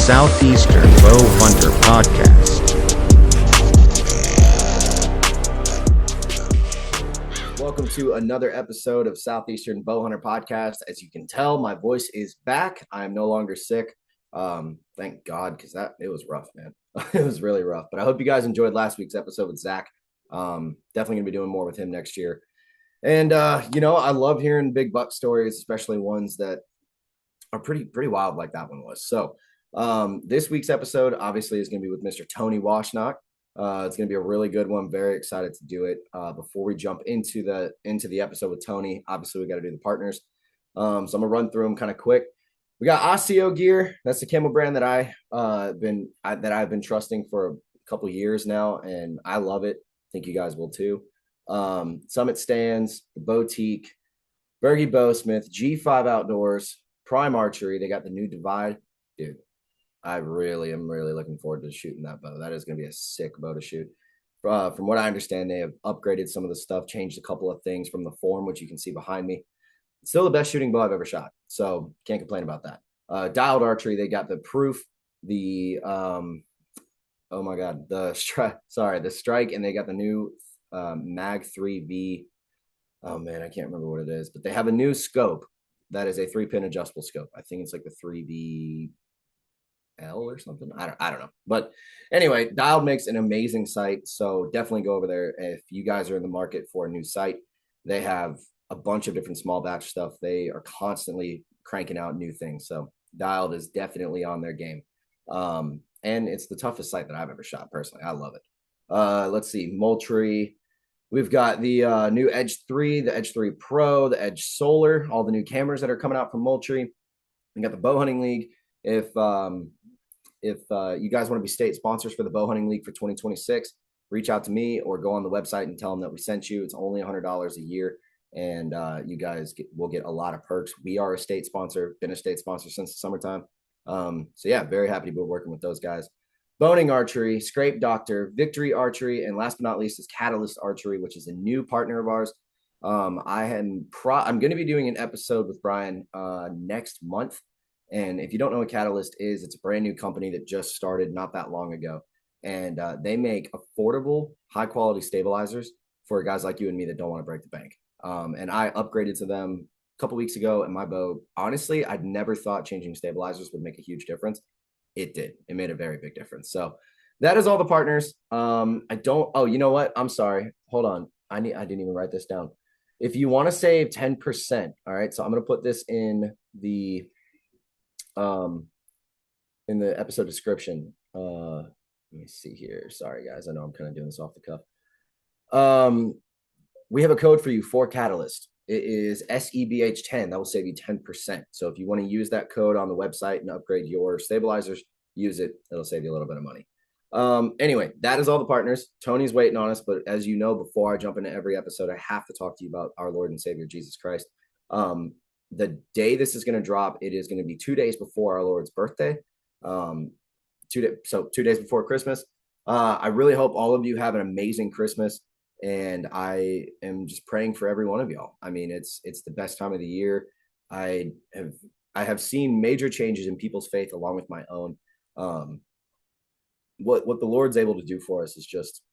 Southeastern Bow Hunter Podcast. Welcome to another episode of Southeastern Bow Hunter Podcast. As you can tell, my voice is back. I am no longer sick. Thank God, because it was rough, man. It was really rough. But I hope you guys enjoyed last week's episode with Zach. Definitely gonna be doing more with him next year. And I love hearing big buck stories, especially ones that are pretty wild like that one was. So this week's episode obviously is going to be with Mr. Tony Washnock. It's going to be a really good one. Very excited to do it. Before we jump into the episode with Tony, obviously we got to do the partners. So I'm gonna run through them kind of quick. We got Osteo Gear. That's the camo brand that I've been trusting for a couple years now, and I love it. I think you guys will too. Summit Stands, the Boutique, Berge Bowsmith, G5 Outdoors, Prime Archery. They got the new Divide. Dude, I really am looking forward to shooting that bow. That is going to be a sick bow to shoot. From what I understand, they have upgraded some of the stuff, changed a couple of things from the form, which you can see behind me. It's still the best shooting bow I've ever shot, so can't complain about that. Dialed Archery, they got the Proof, the the Strike, and they got the new Mag 3V. Oh man, I can't remember what it is, but they have a new scope that is a 3-pin adjustable scope. I think it's like the 3V L or something. I don't know. But anyway, Dialed makes an amazing site, so definitely go over there if you guys are in the market for a new site. They have a bunch of different small batch stuff. They are constantly cranking out new things. So Dialed is definitely on their game. And it's the toughest site that I've ever shot personally. I love it. Let's see, Moultrie. We've got the new Edge 3, the Edge 3 Pro, the Edge Solar, all the new cameras that are coming out from Moultrie. We got the Bow Hunting League. If you guys want to be state sponsors for the Bow Hunting League for 2026, reach out to me or go on the website and tell them that we sent you. It's only $100 a year, and you guys will get a lot of perks. We are a state sponsor, been a state sponsor since the summertime. So yeah, very happy to be working with those guys. Boning Archery, Scrape Doctor, Victory Archery, and last but not least is Catalyst Archery, which is a new partner of ours. I'm going to be doing an episode with Brian next month. And if you don't know what Catalyst is, it's a brand new company that just started not that long ago. And they make affordable, high quality stabilizers for guys like you and me that don't want to break the bank. And I upgraded to them a couple weeks ago, and my bow, honestly, I'd never thought changing stabilizers would make a huge difference. It did. It made a very big difference. So that is all the partners. You know what? I'm sorry. Hold on. I didn't even write this down. If you want to save 10%, all right. So I'm going to put this in the episode description. Let me see here. Sorry guys. I know I'm kind of doing this off the cuff. We have a code for you for Catalyst. It is SEBH10. That will save you 10%. So if you want to use that code on the website and upgrade your stabilizers, use it. It'll save you a little bit of money. Anyway, that is all the partners. Tony's waiting on us, but as you know, before I jump into every episode, I have to talk to you about our Lord and Savior, Jesus Christ. The day this is going to drop, it is going to be 2 days before our Lord's birthday. 2 days before Christmas. I really hope all of you have an amazing Christmas. And I am just praying for every one of y'all. I mean, it's the best time of the year. I have seen major changes in people's faith along with my own. What the Lord's able to do for us is just,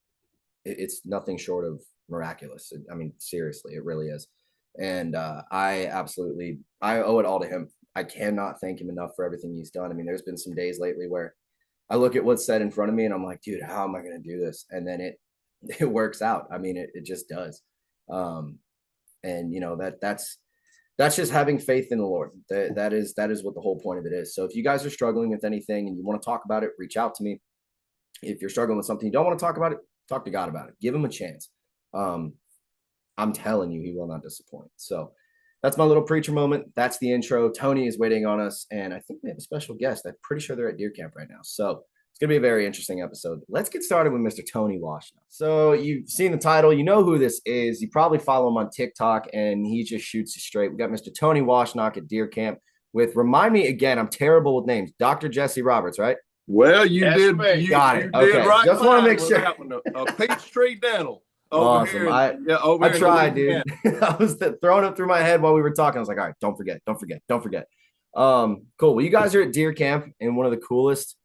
it's nothing short of miraculous. I mean, seriously, it really is. And I owe it all to him. I cannot thank him enough for everything he's done. I mean, there's been some days lately where I look at what's said in front of me and I'm like, dude, how am I going to do this? And then it works out. I mean, it just does. And you know, that's just having faith in the Lord. That is what the whole point of it is. So if you guys are struggling with anything and you want to talk about it, reach out to me. If you're struggling with something you don't want to talk about it, talk to God about it. Give him a chance. I'm telling you, he will not disappoint. So that's my little preacher moment. That's the intro. Tony is waiting on us, and I think we have a special guest. I'm pretty sure they're at deer camp right now. So it's going to be a very interesting episode. Let's get started with Mr. Tony Washnock. So you've seen the title. You know who this is. You probably follow him on TikTok, and he just shoots you straight. We got Mr. Tony Washnock at deer camp with, remind me again, I'm terrible with names, Dr. Jesse Roberts, right? Well, you did. You got it. You okay. did right. Just want to make sure. Peachtree Dental. Awesome. I tried, dude. I was throwing it through my head while we were talking. I was like, all right, don't forget. Cool. Well, you guys are at deer camp in one of the coolest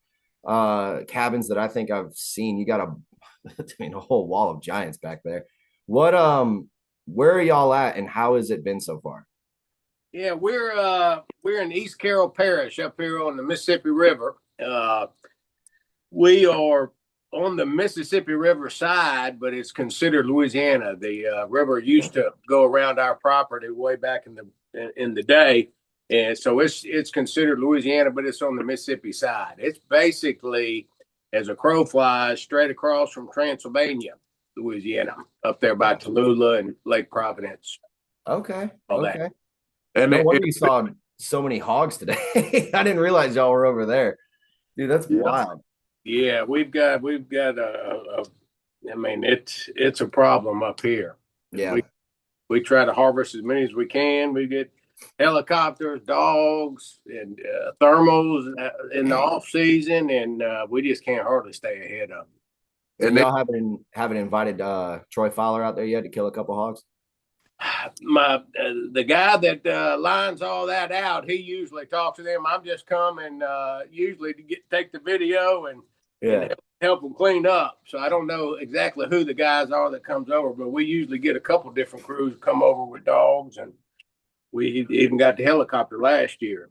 cabins that I think I've seen. You got a whole wall of giants back there. What where are y'all at and how has it been so far? Yeah, we're in East Carroll Parish up here on the Mississippi River. We are on the Mississippi River side, but it's considered Louisiana. The river used to go around our property way back in the day, and so it's considered Louisiana, but it's on the Mississippi side. It's basically, as a crow flies, straight across from Transylvania, Louisiana, up there by Tallulah and Lake Providence. Okay. All that. Okay. And No wonder you saw so many hogs today. I didn't realize y'all were over there. Dude, that's wild. Yeah, we've got I mean, it's a problem up here. Yeah. We try to harvest as many as we can. We get helicopters, dogs, and thermals in the off season, and we just can't hardly stay ahead of them. And y'all haven't invited Troy Fowler out there yet to kill a couple hogs? The guy that lines all that out, he usually talks to them. I'm just coming usually to take the video and help them clean up. So I don't know exactly who the guys are that comes over, but we usually get a couple different crews come over with dogs, and we even got the helicopter last year.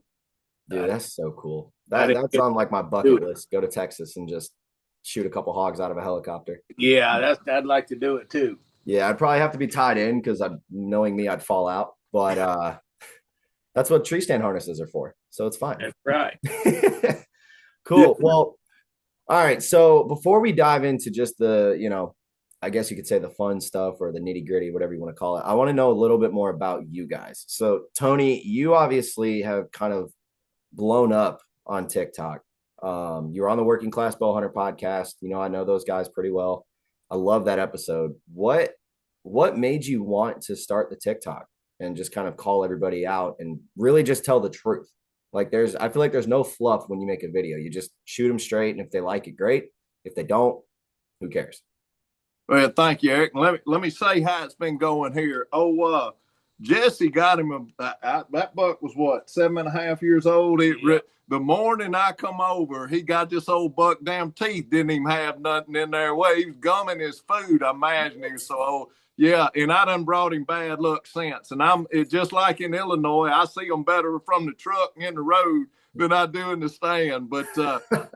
Dude, that's so cool. That's on like my bucket list. Go to Texas and just shoot a couple hogs out of a helicopter. Yeah, I'd like to do it too. Yeah, I'd probably have to be tied in because knowing me, I'd fall out. But that's what tree stand harnesses are for. So it's fine. That's right. Cool. Well, all right. So before we dive into just the, I guess you could say the fun stuff or the nitty gritty, whatever you want to call it, I want to know a little bit more about you guys. So Tony, you obviously have kind of blown up on TikTok. You were on the Working Class Bow Hunter podcast. I know those guys pretty well. I love that episode. What made you want to start the TikTok and just kind of call everybody out and really just tell the truth? Like I feel like there's no fluff when you make a video. You just shoot them straight, and if they like it, great. If they don't, who cares? Well, thank you, Eric. Let me say how it's been going here. Jesse got him. That buck was what, 7.5 years old. The morning I come over, he got this old buck. Damn teeth didn't even have nothing in there. Well, he was gumming his food. I imagine he was so old. Yeah, and I done brought him bad luck since. And it's just like in Illinois, I see them better from the truck and in the road than I do in the stand. But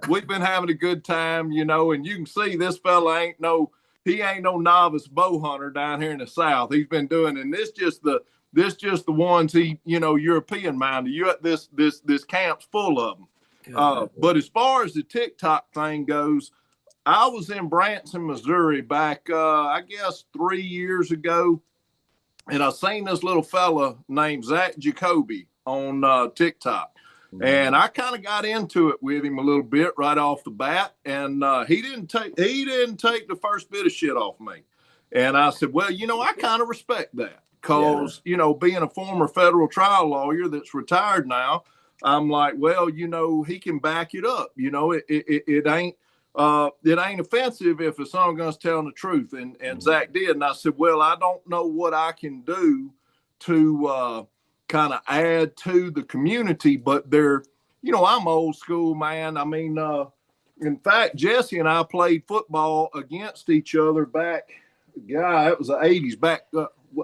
we've been having a good time, and you can see this fella ain't no novice bow hunter down here in the South. He's been doing, and this just the ones European minded. This camp's full of them. But as far as the TikTok thing goes, I was in Branson, Missouri back, I guess 3 years ago. And I seen this little fella named Zach Jacoby on TikTok. Mm-hmm. And I kind of got into it with him a little bit right off the bat. And he didn't take the first bit of shit off me. And I said, well, I kind of respect that. Because, being a former federal trial lawyer that's retired now, I'm like, well, he can back it up. It ain't offensive if a son gun's telling the truth. And Zach did. And I said, well, I don't know what I can do to kind of add to the community, but I'm old school, man. I mean, in fact, Jesse and I played football against each other back, it was the 80s back.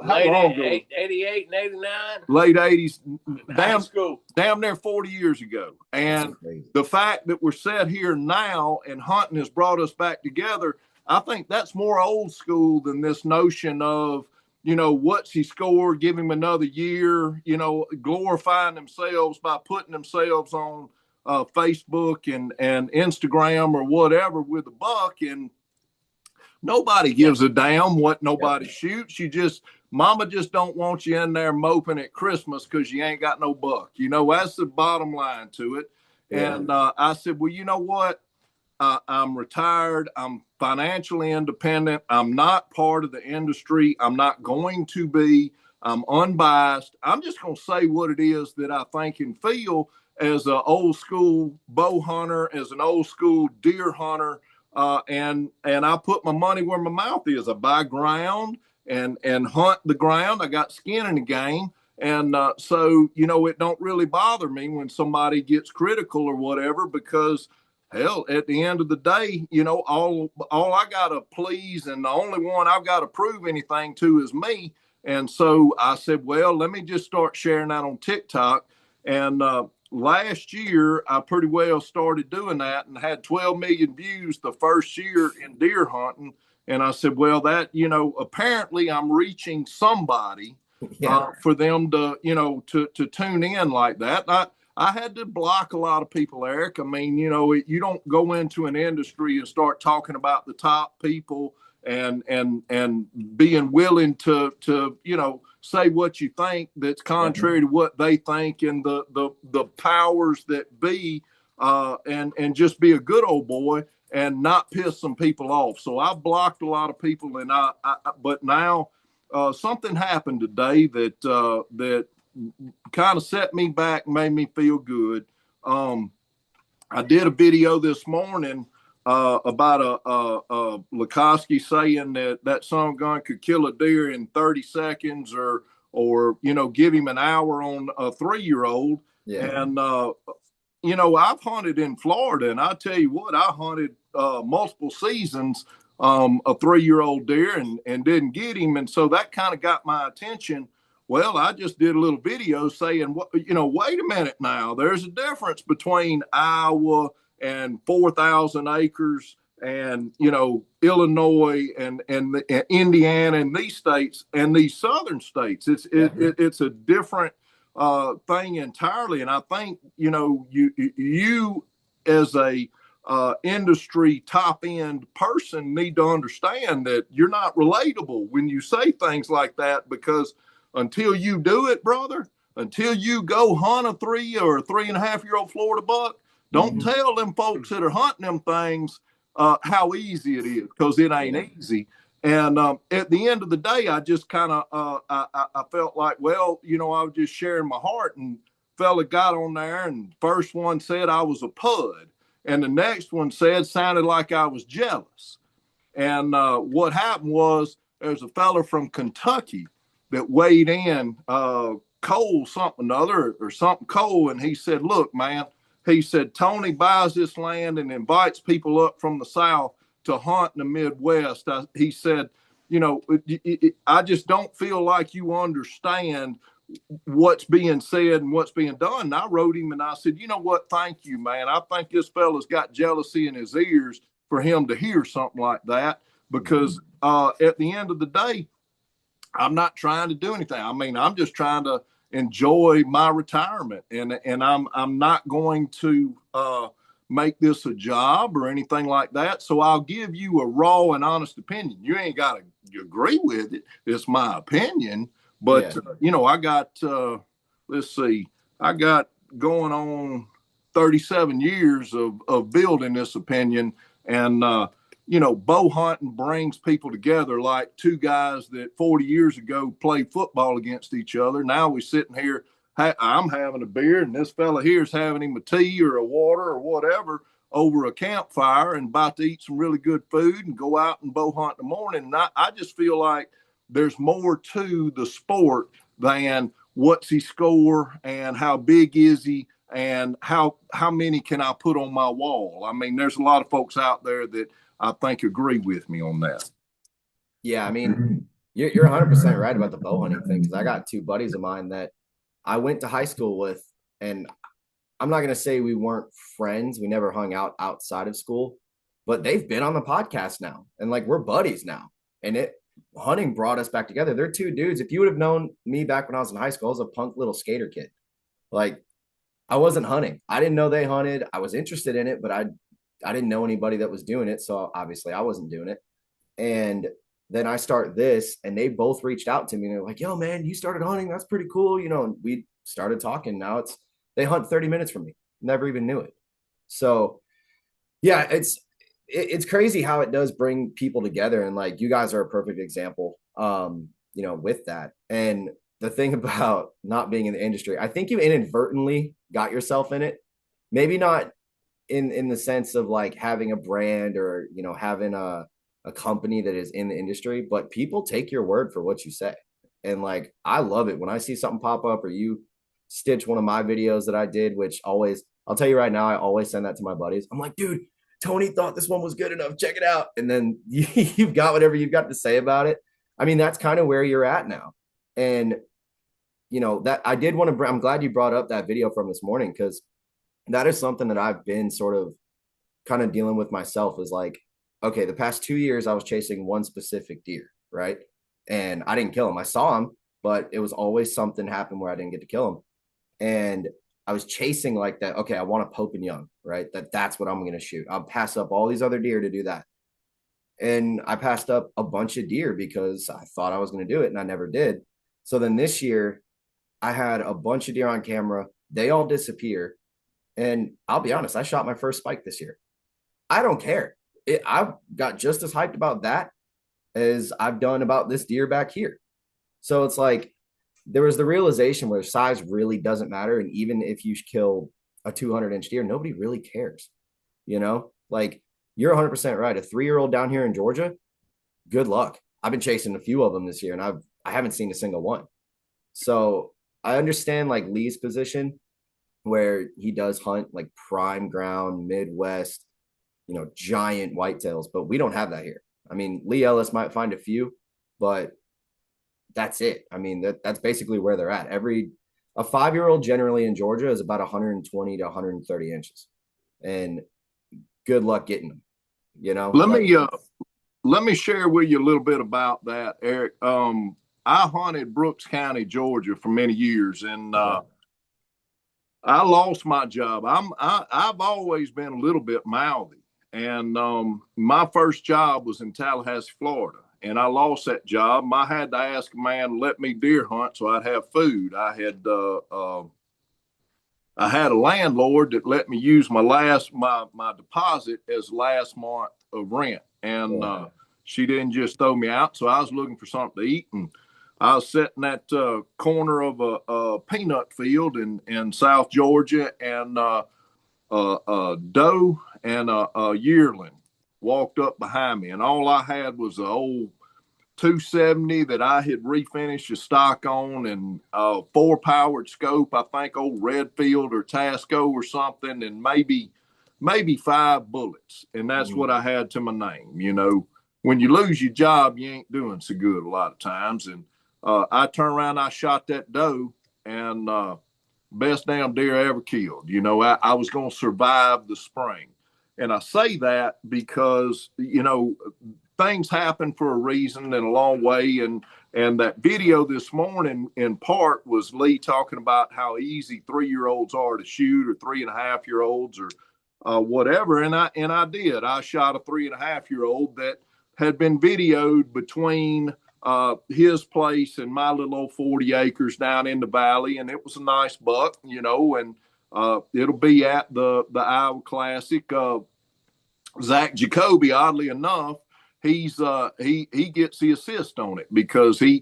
How long ago? 88 and 89. Late 80s. Damn near 40 years ago. And the fact that we're set here now and hunting has brought us back together, I think that's more old school than this notion of, what's he score, give him another year, glorifying themselves by putting themselves on Facebook and Instagram or whatever with a buck. And nobody gives a damn what nobody shoots. Mama just don't want you in there moping at Christmas because you ain't got no buck. That's the bottom line to it. Yeah. And I said, well, you know what? I'm retired. I'm financially independent. I'm not part of the industry. I'm not going to be. I'm unbiased. I'm just going to say what it is that I think and feel as an old school bow hunter, as an old school deer hunter. And I put my money where my mouth is. I buy ground and hunt the ground. I got skin in the game. And so, you know, it don't really bother me when somebody gets critical or whatever, because hell, at the end of the day, you know, all I got to please and the only one I've got to prove anything to is me. And so I said, well, let me just start sharing that on TikTok. And last year, I pretty well started doing that and had 12 million views the first year in deer hunting. And I said, well, that, you know, apparently I'm reaching somebody for them to, you know, to tune in like that. I had to block a lot of people, Eric. I mean, you know, you don't go into an industry and start talking about the top people and being willing to you know, say what you think that's contrary to what they think, and the powers that be, and just be a good old boy and not piss some people off. So I blocked a lot of people, and but now something happened today that kind of set me back, made me feel good. I did a video this morning about a Lukoski saying that some gun could kill a deer in 30 seconds, or you know, give him an hour on a 3-year-old. And you know, I've hunted in Florida, and I tell you what, I hunted multiple seasons a 3-year-old deer and didn't get him. And so that kind of got my attention. Well, I just did a little video saying, what, you know, wait a minute now, there's a difference between Iowa and 4,000 acres and, you know, Illinois and Indiana and these states and these southern states. It's a different thing entirely. And I think, you know, you as a industry top end person need to understand that you're not relatable when you say things like that, because until you do it, brother, until you go hunt a 3 or 3.5-year-old Florida buck, don't tell them folks that are hunting them things how easy it is, because it ain't easy. And at the end of the day, I just kind of I felt like, well, you know, I was just sharing my heart, and fella got on there, and first one said I was a pud, and the next one sounded like I was jealous. And what happened was, there's a fella from Kentucky that weighed in, Cole something other or something Cole, and he said, look, man, he said, Tony buys this land and invites people up from the South to hunt in the Midwest. He said, you know, I just don't feel like you understand what's being said and what's being done. And I wrote him and I said, you know what? Thank you, man. I think this fella's got jealousy in his ears for him to hear something like that, because at the end of the day, I'm not trying to do anything. I mean, I'm just trying to enjoy my retirement, and I'm not going to make this a job or anything like that. So I'll give you a raw and honest opinion. You ain't got to agree with it. It's my opinion. But you know, I got let's see, I got going on 37 years of building this opinion, and you know, bow hunting brings people together like two guys that 40 years ago played football against each other. Now we're sitting here, I'm having a beer, and this fella here is having him a tea or a water or whatever over a campfire, and about to eat some really good food and go out and bow hunt in the morning. And I just feel like there's more to the sport than what's he score and how big is he and how many can I put on my wall. I mean, there's a lot of folks out there that I think agree with me on that. Yeah, I mean, you're 100% right about the bow hunting thing, because I got two buddies of mine that I went to high school with, and I'm not going to say we weren't friends. We never hung out outside of school, but they've been on the podcast now, and like we're buddies now. And hunting brought us back together. They're two dudes. If you would have known me back when I was in high school, I was a punk little skater kid. Like, I wasn't hunting. I didn't know they hunted. I was interested in it, but I didn't know anybody that was doing it. So obviously I wasn't doing it. And then I start this, and they both reached out to me, and they're like, yo, man, you started hunting. That's pretty cool. You know, and we started talking. Now they hunt 30 minutes from me. Never even knew it. So yeah, it's crazy how it does bring people together. And like, you guys are a perfect example, you know, with that. And the thing about not being in the industry, I think you inadvertently got yourself in it. Maybe not in the sense of like having a brand or, you know, having a company that is in the industry, but people take your word for what you say. And like, I love it when I see something pop up or you stitch one of my videos that I did, which always, I'll tell you right now, I always send that to my buddies. I'm like, dude, Tony thought this one was good enough. Check it out. And then you've got whatever you've got to say about it. I mean, that's kind of where you're at now. And, you know, that I did want to, I'm glad you brought up that video from this morning, because that is something that I've been sort of kind of dealing with myself is like, okay, the past 2 years I was chasing one specific deer, right? And I didn't kill him. I saw him, but it was always something happened where I didn't get to kill him. And I was chasing like that. Okay, I want a Pope and Young, right? That's what I'm going to shoot. I'll pass up all these other deer to do that. And I passed up a bunch of deer because I thought I was going to do it and I never did. So then this year I had a bunch of deer on camera. They all disappear. And I'll be honest, I shot my first spike this year. I don't care. I've got just as hyped about that as I've done about this deer back here. So it's like there was the realization where size really doesn't matter. And even if you kill a 200-inch deer, nobody really cares. You know, like you're 100% right. A 3-year-old down here in Georgia, good luck. I've been chasing a few of them this year and I haven't seen a single one. So I understand like Lee's position where he does hunt like prime ground, Midwest, you know, giant whitetails, but we don't have that here. I mean, Lee Ellis might find a few, but that's it. I mean, that's basically where they're at. A 5-year-old generally in Georgia is about 120 to 130 inches, and good luck getting them. You know, Let me share with you a little bit about that, Eric. I hunted Brooks County, Georgia, for many years, and I lost my job. I've always been a little bit mouthy. And my first job was in Tallahassee, Florida, and I lost that job. I had to ask a man to let me deer hunt so I'd have food. I had a landlord that let me use my deposit as last month of rent, and she didn't just throw me out. So I was looking for something to eat, and I was sitting at corner of a peanut field in South Georgia, and a doe and a yearling walked up behind me, and all I had was an old 270 that I had refinished the stock on, and a 4-powered scope, I think old Redfield or Tasco or something, and maybe 5 bullets, and that's what I had to my name. You know, when you lose your job, you ain't doing so good a lot of times. And I turned around, I shot that doe, and best damn deer I ever killed. You know, I was going to survive the spring. And I say that because, you know, things happen for a reason and a long way. And that video this morning in part was Lee talking about how easy 3-year-olds are to shoot, or 3.5-year-olds, or whatever. And I did. I shot a 3.5-year-old that had been videoed between his place and my little old 40 acres down in the valley, and it was a nice buck, you know. And it'll be at the Iowa Classic. Zach Jacoby, oddly enough, he gets the assist on it because he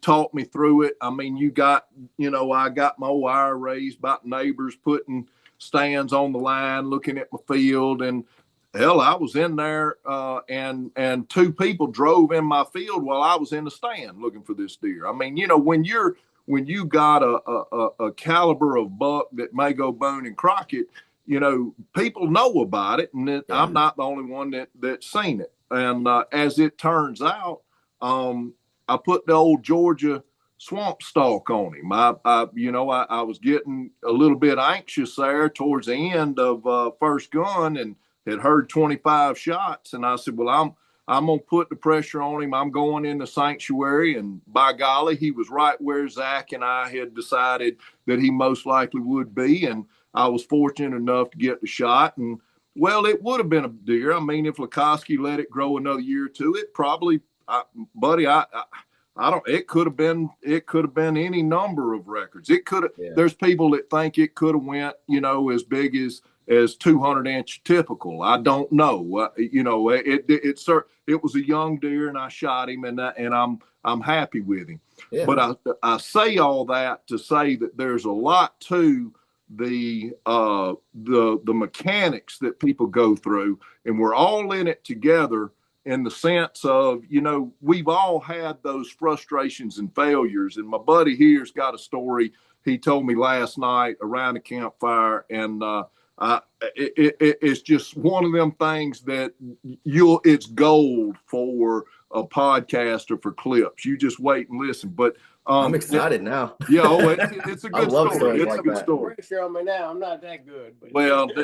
taught me through it. I mean, I got my wire raised about neighbors putting stands on the line, looking at my field, and hell, I was in there, and 2 people drove in my field while I was in the stand looking for this deer. I mean, you know, when you got a caliber of buck that may go Boone and Crockett, you know, people know about it, and I'm not the only one that's seen it. And as it turns out, I put the old Georgia swamp stalk on him. I was getting a little bit anxious there towards the end of first gun, and had heard 25 shots, and I said, well, I'm going to put the pressure on him. I'm going in the sanctuary, and by golly, he was right where Zach and I had decided that he most likely would be, and I was fortunate enough to get the shot. And, well, it would have been a deer. I mean, if Lukowski let it grow another year or two, it probably, buddy, I don't. It could have been any number of records. It could have. Yeah. There's people that think it could have went, you know, as big as 200-inch typical. I don't know. It was a young deer, and I shot him, and I'm happy with him. Yeah. But I say all that to say that there's a lot to the mechanics that people go through, and we're all in it together in the sense of, we've all had those frustrations and failures. And my buddy here's got a story he told me last night around a campfire. And it's just one of them things that it's gold for a podcast or for clips. You just wait and listen. But I'm excited now. Yeah, it's a good story. It's a good story. Pressure on me now. I'm not that good. But.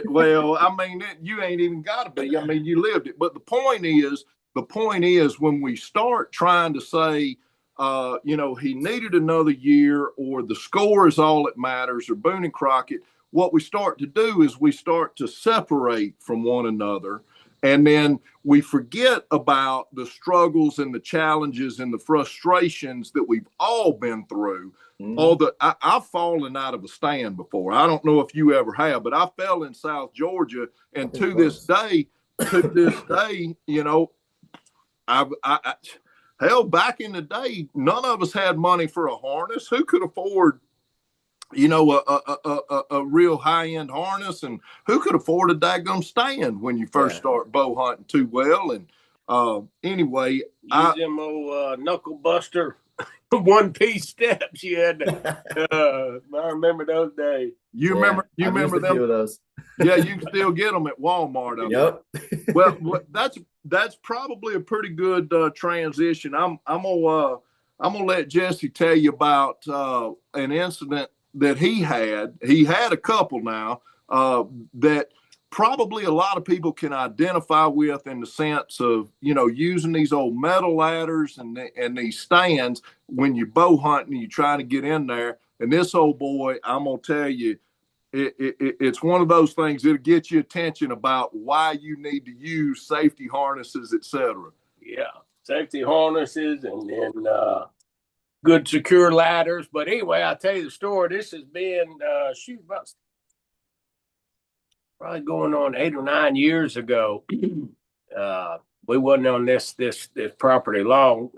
Well, I mean, you ain't even got to be. I mean, you lived it. But the point is, when we start trying to say, he needed another year, or the score is all that matters, or Boone and Crockett, what we start to do is we start to separate from one another. And then we forget about the struggles and the challenges and the frustrations that we've all been through. I've fallen out of a stand before. I don't know if you ever have, but I fell in South Georgia. And to this day, hell, back in the day, none of us had money for a harness. Who could afford a real high-end harness, and who could afford a daggum stand when you first start bow hunting too well? And anyway, use them old knuckle buster one-piece steps you had to, I remember those days. You remember them? Few of those. Yeah, you can still get them at Walmart. Yep. Well, that's probably a pretty good transition. I'm gonna let Jesse tell you about an incident that he had a couple now that probably a lot of people can identify with, in the sense of, using these old metal ladders and these stands when you're bow hunting and you're trying to get in there. And this old boy, I'm going to tell you, it's one of those things that'll get your attention about why you need to use safety harnesses, etc. Yeah, safety harnesses and good secure ladders. But anyway, I'll tell you the story. This has been about probably going on 8 or 9 years ago. We wasn't on this property long.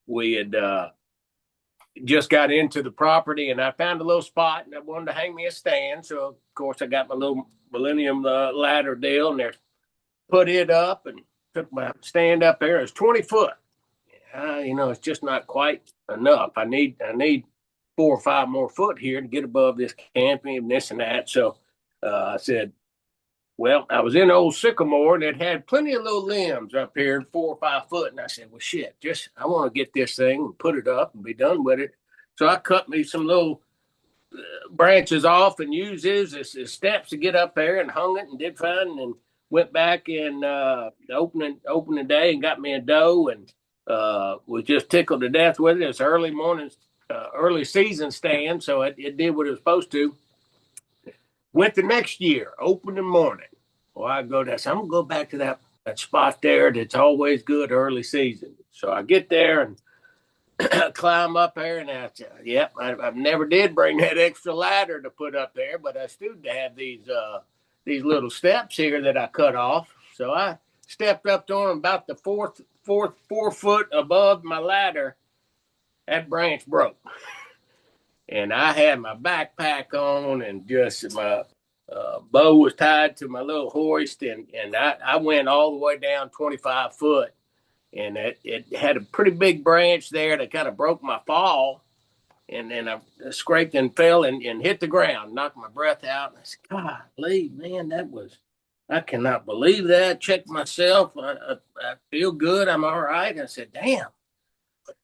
We had just got into the property, and I found a little spot, and I wanted to hang me a stand. So of course I got my little Millennium ladder deal, and put it up and took my stand up there. It's 20 foot. It's just not quite enough. I need 4 or 5 more foot here to get above this canopy and this and that. So I said, well, I was in old sycamore, and it had plenty of little limbs up here, 4 or 5 foot. And I said, well, shit, I want to get this thing and put it up and be done with it. So I cut me some little branches off and used these as steps to get up there, and hung it and did fine, and went back and opening day and got me a doe, and was just tickled to death with it. It's early morning, early season stand, so it did what it was supposed to. Went the next year, opening morning. Well, I go there. So I'm going to go back to that spot there that's always good early season. So I get there and climb up there, and I said, yep, I never did bring that extra ladder to put up there, but I still have these little steps here that I cut off. So I stepped up on them about the 4 foot above my ladder. That branch broke. And I had my backpack on, and just my bow was tied to my little hoist, and I went all the way down 25 foot. And it had a pretty big branch there that kind of broke my fall. And then I scraped and fell and hit the ground, knocked my breath out. And I said, golly, man, I cannot believe that. Checked myself. I feel good. I'm all right. And I said, damn.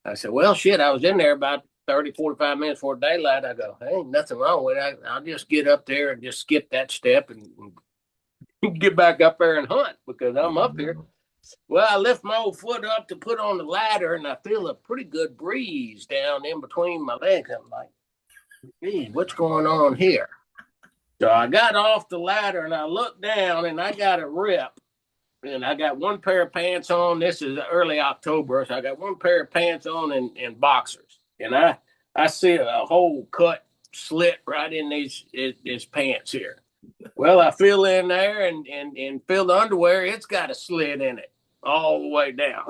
I said, well, shit, I was in there about 30, 45 minutes before daylight. I go, hey, ain't nothing wrong with it. I'll just get up there and just skip that step and get back up there and hunt, because I'm up here. Well, I lift my old foot up to put on the ladder, and I feel a pretty good breeze down in between my legs. I'm like, gee, what's going on here? So I got off the ladder, and I looked down, and I got a rip. And I got one pair of pants on. This is early October, so I got one pair of pants on and boxers. And I see a whole cut slit right in these pants here. Well, I feel in there and feel the underwear. It's got a slit in it all the way down.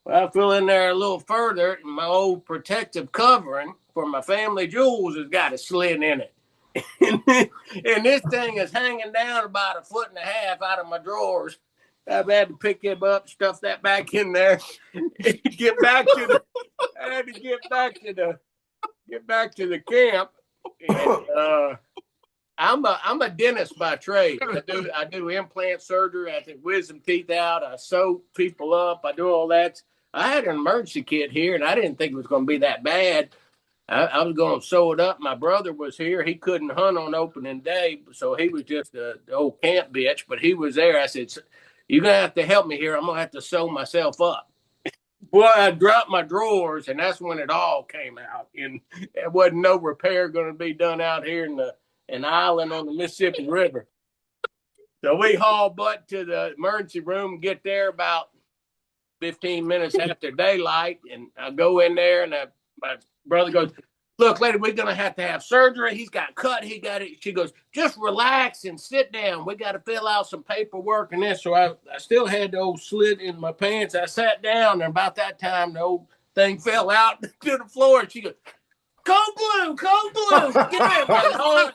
Well, I feel in there a little further, and my old protective covering for my family jewels has got a slit in it. And this thing is hanging down about 1.5 foot out of my drawers. I've had to pick him up, stuff that back in there, get back to the. I had to get back to the camp. And, I'm a dentist by trade. I do implant surgery. I take wisdom teeth out. I sew people up. I do all that. I had an emergency kit here, and I didn't think it was going to be that bad. I was going to sew it up. My brother was here. He couldn't hunt on opening day, so he was just the old camp bitch. But he was there. I said, "You're going to have to help me here. I'm going to have to sew myself up." Well, I dropped my drawers, and that's when it all came out. And there wasn't no repair going to be done out here in an island on the Mississippi River. So we haul butt to the emergency room, get there about 15 minutes after daylight, and I go in there, and my brother goes, "Look, lady, we're going to have surgery. He's got cut. He got it." She goes, "Just relax and sit down. We got to fill out some paperwork and this." So I still had the old slit in my pants. I sat down, and about that time, the old thing fell out to the floor. And she goes, "Cold blue, cold blue." Get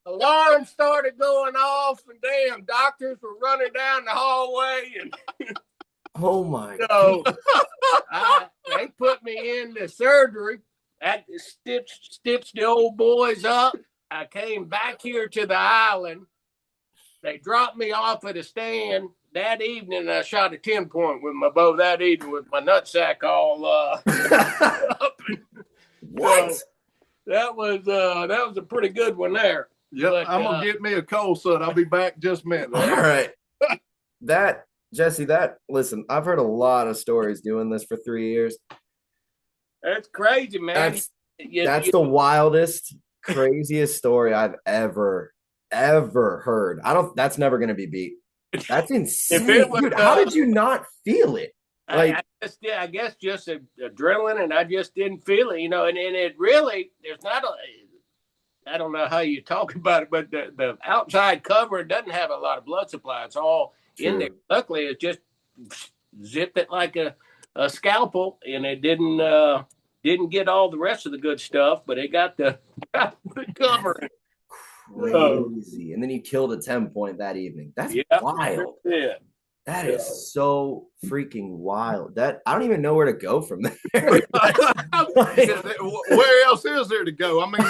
alarm started going off, and damn, doctors were running down the hallway. And Oh my so they put me in the surgery. That stitched the old boys up. I came back here to the island. They dropped me off at a stand that evening, and I shot a 10-point with my bow that evening with my nutsack all up. What? So that was a pretty good one there. Yep, I'm gonna get me a cold sun. I'll be back just a minute. All right. Jesse, listen, I've heard a lot of stories doing this for 3 years. That's crazy, man. That's the wildest, craziest story I've ever heard. That's never gonna be beat. That's insane. Dude, how did you not feel it? Like, I guess just adrenaline, and I just didn't feel it, and it really, there's not I don't know how you talk about it, but the outside cover doesn't have a lot of blood supply. It's all in there. Luckily, it just zipped it like a scalpel, and it didn't get all the rest of the good stuff, but it got the cover. Crazy. And then you killed a 10-point that evening. That's wild. Yeah. That is so freaking wild. That I don't even know where to go from there. Where else is there to go? I mean,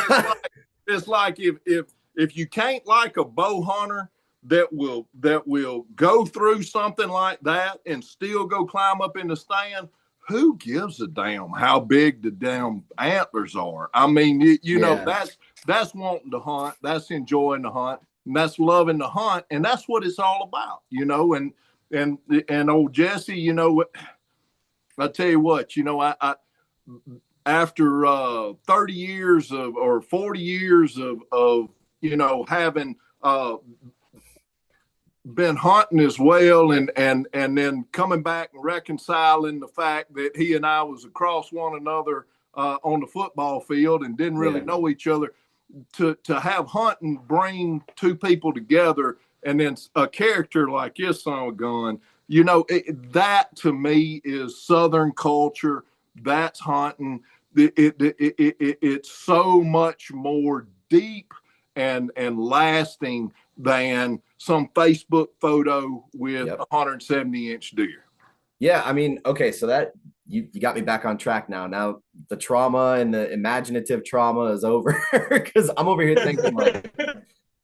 it's like if you can't like a bow hunter that will go through something like that and still go climb up in the stand, who gives a damn how big the damn antlers are? I mean, you know, that's wanting to hunt, that's enjoying the hunt, and that's loving the hunt, and that's what it's all about, and old Jesse, I tell you what, I after 30 years or 40 years of having been hunting as well, and then coming back and reconciling the fact that he and I was across one another on the football field and didn't really know each other, to have hunting bring two people together, and then a character like his son of a gun, that to me is Southern culture. That's hunting. It's so much more deep and lasting than some Facebook photo with a 170-inch deer. Yeah, I mean, okay, so that you got me back on track now. Now the trauma and the imaginative trauma is over, because I'm over here thinking like,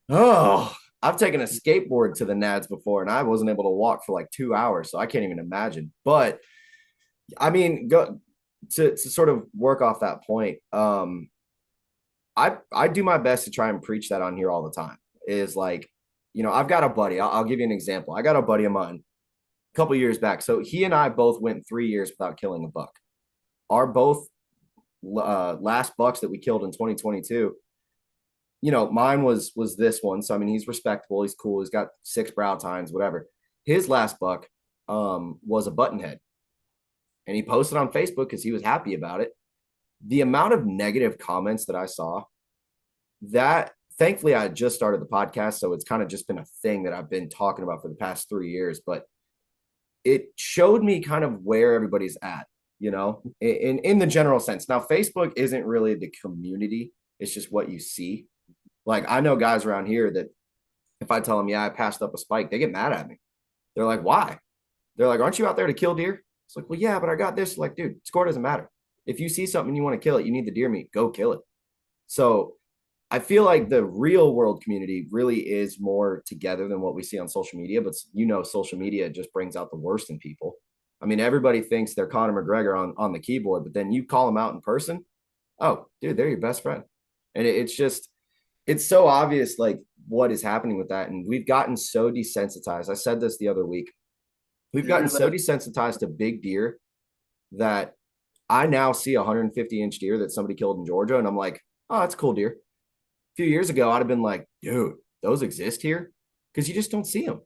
oh, I've taken a skateboard to the Nads before, and I wasn't able to walk for like 2 hours, so I can't even imagine. But I mean, go to sort of work off that point. I do my best to try and preach that on here all the time. Is like, I've got a buddy. I'll give you an example. I got a buddy of mine a couple years back. So he and I both went 3 years without killing a buck. Our both last bucks that we killed in 2022. Mine was this one. So I mean, he's respectable. He's cool. He's got 6 brow tines, whatever. His last buck was a buttonhead, and he posted on Facebook because he was happy about it. The amount of negative comments that I saw, that thankfully I just started the podcast, so it's kind of just been a thing that I've been talking about for the past 3 years, but it showed me kind of where everybody's at, in the general sense. Now, Facebook isn't really the community. It's just what you see. Like, I know guys around here that if I tell them, I passed up a spike, they get mad at me. They're like, why? They're like, aren't you out there to kill deer? It's like, well, yeah, but I got this. Like, dude, score doesn't matter. If you see something and you want to kill it, you need the deer meat, go kill it. So I feel like the real world community really is more together than what we see on social media. But social media just brings out the worst in people. I mean, everybody thinks they're Conor McGregor on the keyboard, but then you call them out in person. Oh, dude, they're your best friend. And it's so obvious, like what is happening with that. And we've gotten so desensitized. I said this the other week. We've gotten so desensitized to big deer that I now see a 150-inch deer that somebody killed in Georgia. And I'm like, oh, that's a cool deer. A few years ago, I'd have been like, dude, those exist here? Because you just don't see them.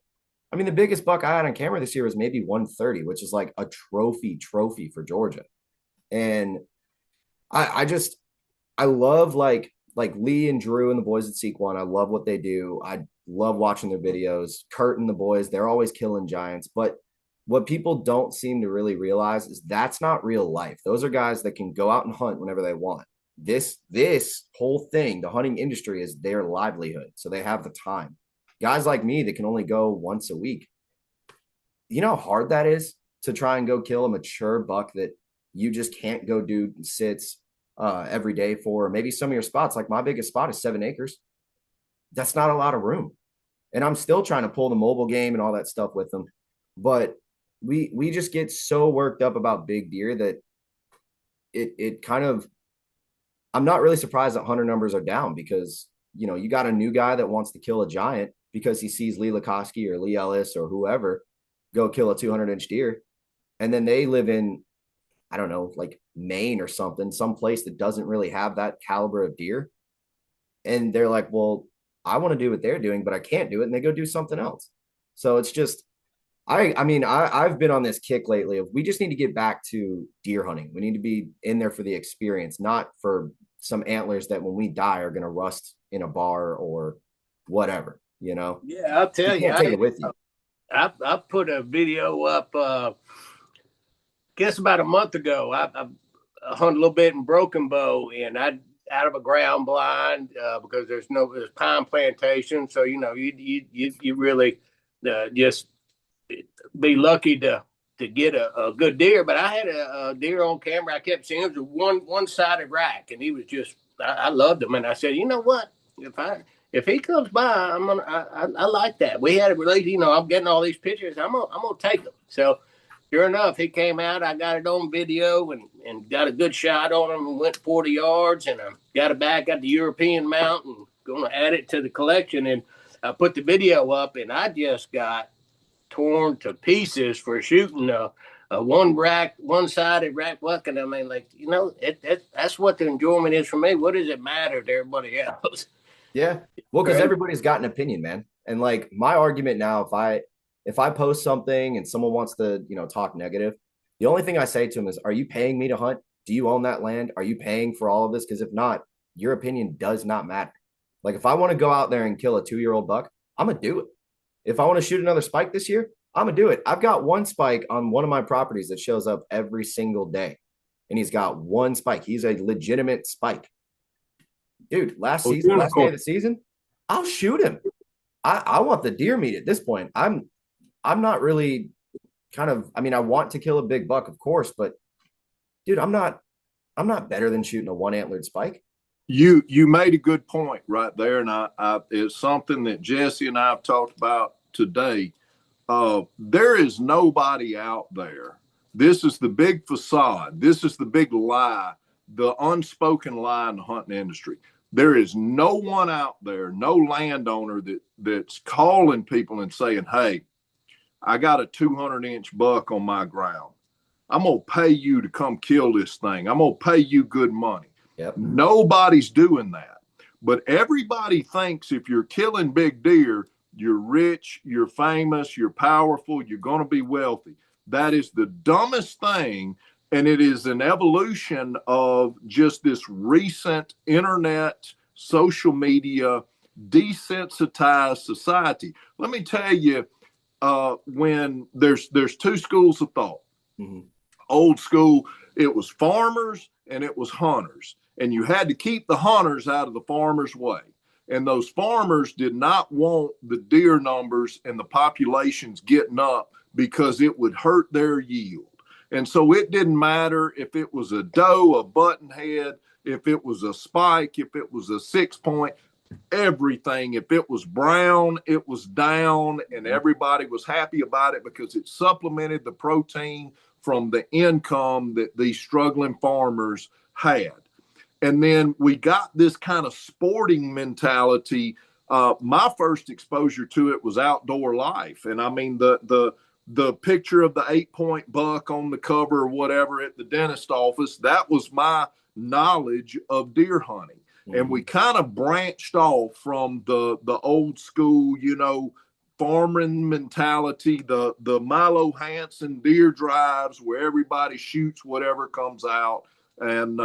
I mean, the biggest buck I had on camera this year was maybe 130, which is like a trophy for Georgia. And I love like Lee and Drew and the boys at Seek One. I love what they do. I love watching their videos. Kurt and the boys, they're always killing giants. But what people don't seem to really realize is that's not real life. Those are guys that can go out and hunt whenever they want. This whole thing, the hunting industry, is their livelihood. So they have the time. Guys like me that can only go once a week. You know how hard that is to try and go kill a mature buck that you just can't go do sits every day for. Maybe some of your spots, like my biggest spot is 7 acres. That's not a lot of room. And I'm still trying to pull the mobile game and all that stuff with them. But we just get so worked up about big deer that it kind of, I'm not really surprised that hunter numbers are down because, you got a new guy that wants to kill a giant because he sees Lee Lukoski or Lee Ellis or whoever go kill a 200-inch deer. And then they live in, I don't know, like Maine or something, some place that doesn't really have that caliber of deer. And they're like, well, I want to do what they're doing, but I can't do it. And they go do something else. So it's just, I've been on this kick lately of we just need to get back to deer hunting. We need to be in there for the experience, not for some antlers that when we die are going to rust in a bar or whatever, Yeah, I'll tell you. Can't take it with you. I put a video up, guess about a month ago. I hunted a little bit in Broken Bow, and I out of a ground blind because there's pine plantation, so you really just be lucky to get a good deer. But I had a deer on camera. I kept seeing it was a one-sided rack, and he was just I loved him, and I said, you know what, if he comes by, I like that. We had a relationship, I'm getting all these pictures. I'm gonna take them. So sure enough, he came out. I got it on video and got a good shot on him and went 40 yards. And I got it back, got the European mount and going to add it to the collection. And I put the video up, and I just got torn to pieces for shooting a one-sided rack buck. And I mean, that's what the enjoyment is for me. What does it matter to everybody else? Yeah. Well, because everybody's got an opinion, man. And like my argument now, if I post something and someone wants to, talk negative, the only thing I say to them is, are you paying me to hunt? Do you own that land? Are you paying for all of this? Because if not, your opinion does not matter. Like if I want to go out there and kill a 2-year-old buck, I'm going to do it. If I want to shoot another spike this year, I'm going to do it. I've got one spike on one of my properties that shows up every single day. And he's got one spike. He's a legitimate spike. Dude, last day of the season, I'll shoot him. I want the deer meat at this point. I'm not really I want to kill a big buck, of course, but dude, I'm not better than shooting a one-antlered spike. You made a good point right there, and I it's something that Jesse and I have talked about today. There is nobody out there. This is the big facade. This is the big lie, the unspoken lie in the hunting industry. There is no one out there, no landowner that's calling people and saying, hey, I got a 200-inch buck on my ground. I'm going to pay you to come kill this thing. I'm going to pay you good money. Yep. Nobody's doing that. But everybody thinks if you're killing big deer, you're rich, you're famous, you're powerful, you're going to be wealthy. That is the dumbest thing. And it is an evolution of just this recent internet, social media, desensitized society. Let me tell you, when there's two schools of thought. Mm-hmm. Old school, it was farmers and it was hunters. And you had to keep the hunters out of the farmers' way. And those farmers did not want the deer numbers and the populations getting up because it would hurt their yield. And so it didn't matter if it was a doe, a buttonhead, if it was a spike, if it was a 6-point, everything. If it was brown, it was down, and everybody was happy about it because it supplemented the protein from the income that these struggling farmers had. And then we got this kind of sporting mentality. My first exposure to it was Outdoor Life. And I mean, the picture of the 8-point buck on the cover or whatever at the dentist office, that was my knowledge of deer hunting. And we kind of branched off from the old school, farming mentality, the Milo Hansen deer drives where everybody shoots whatever comes out. And,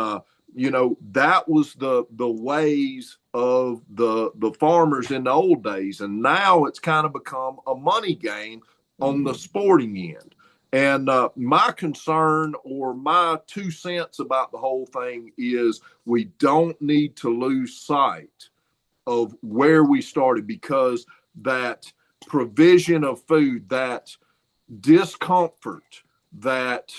that was the ways of the farmers in the old days. And now it's kind of become a money game on the sporting end. And my concern or my 2 cents about the whole thing is we don't need to lose sight of where we started, because that provision of food, that discomfort, that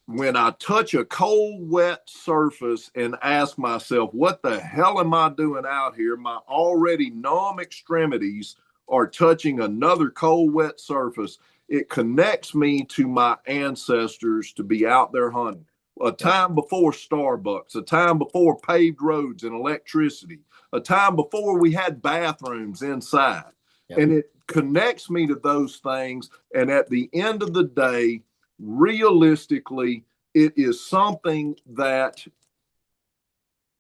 when I touch a cold, wet surface and ask myself, what the hell am I doing out here? My already numb extremities are touching another cold, wet surface. It connects me to my ancestors to be out there hunting. A time before Starbucks, a time before paved roads and electricity, a time before we had bathrooms inside. Yep. And it connects me to those things. And at the end of the day, realistically, it is something that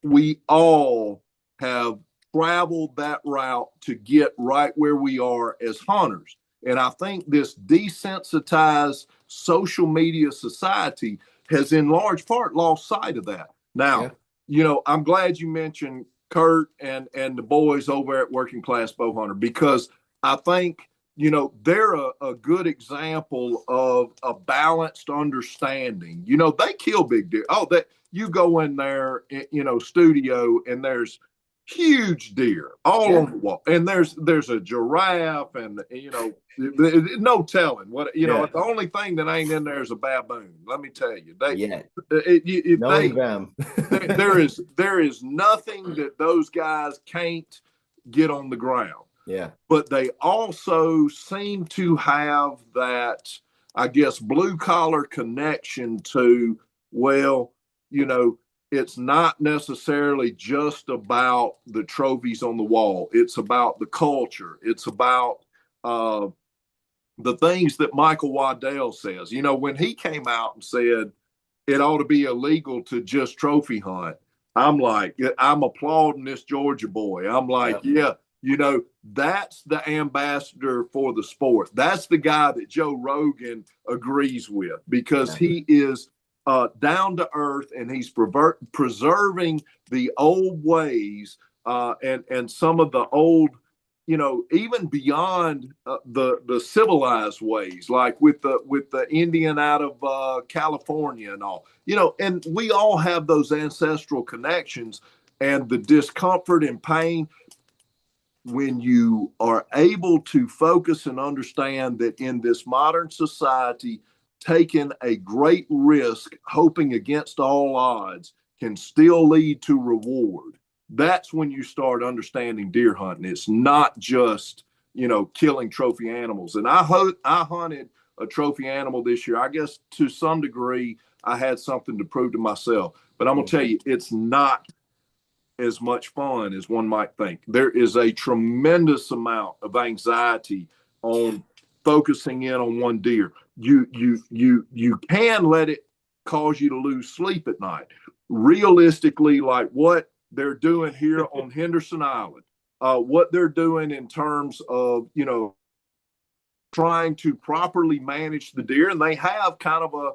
we all have traveled that route to get right where we are as hunters. And I think this desensitized social media society has in large part lost sight of that. Now, I'm glad you mentioned Kurt and the boys over at Working Class Bow Hunter, because I think, they're a good example of a balanced understanding. They kill big deer. You go in there, studio, and there's huge deer all on the wall, and there's a giraffe, and no telling what The only thing that ain't in there is a baboon. Let me tell you, there is nothing that those guys can't get on the ground. Yeah, but they also seem to have that, I guess, blue collar connection to, it's not necessarily just about the trophies on the wall. It's about the culture. It's about the things that Michael Waddell says. When he came out and said it ought to be illegal to just trophy hunt, I'm applauding this Georgia boy. I'm like, that's the ambassador for the sport. That's the guy that Joe Rogan agrees with, because he is down to earth, and he's preserving the old ways and some of the old, even beyond the civilized ways, like with the Indian out of California and all, and we all have those ancestral connections, and the discomfort and pain. When you are able to focus and understand that in this modern society, taking a great risk, hoping against all odds, can still lead to reward, that's when you start understanding deer hunting. It's not just, killing trophy animals. And I hunted a trophy animal this year. I guess to some degree, I had something to prove to myself. But I'm going to tell you, it's not as much fun as one might think. There is a tremendous amount of anxiety on focusing in on one deer. You can let it cause you to lose sleep at night. Realistically, like what they're doing here on Henderson Island, what they're doing in terms of, trying to properly manage the deer, and they have kind of a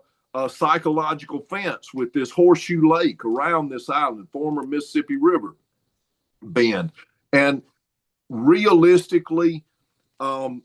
psychological fence with this horseshoe lake around this island, former Mississippi River bend. And realistically, the